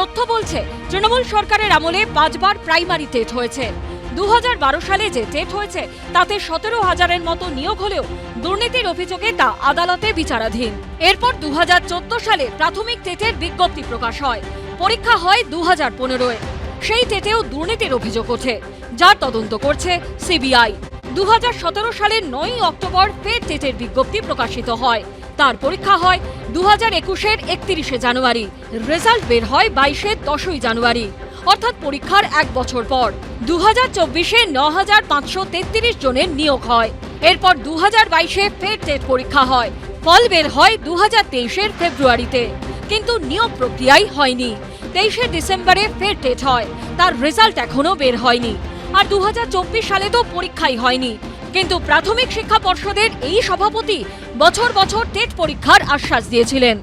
তথ্য বলছে তৃণমূল সরকারের আমলে 5 বার প্রাইমারি টেট হয়েছে। 2012 সালে যে টেট হয়েছে তাতে 17,000-এর মতো নিয়োগ হলেও দুর্নীতির অভিযোগে তা আদালতে বিচারাধীন। এরপর 2014 সালে প্রাথমিক টেটের বিজ্ঞপ্তি প্রকাশ হয়। পরীক্ষা হয় 2015-এ। সেই টেটেও দুর্নীতির অভিযোগ ওঠে, যার তদন্ত করছে সিবিআই। 2017 সালের 9 অক্টোবর ফের টেটের বিজ্ঞপ্তি প্রকাশিত হয়। তার পরীক্ষা হয় 2021-এর 31 জানুয়ারি। রেজাল্ট বের হয় 22-এর 10 জানুয়ারি, অর্থাৎ পরীক্ষার 1 বছর পর। 2024-এ 9,533 জনের নিয়োগ হয়। এরপর 2022-এ ফের টেট পরীক্ষা হয়। ফল বের হয় 2023-এর ফেব্রুয়ারিতে, কিন্তু নিয়োগ প্রক্রিয়াই হয়নি। 23শে ডিসেম্বরে ফের টেট হয়, তার রেজাল্ট এখনো বের হয়নি। আর 2024 সালে তো পরীক্ষাই হয়নি, কিন্তু প্রাথমিক শিক্ষা পর্ষদের এই সভাপতি বছর বছর টেট পরীক্ষার আশ্বাস দিয়েছিলেন।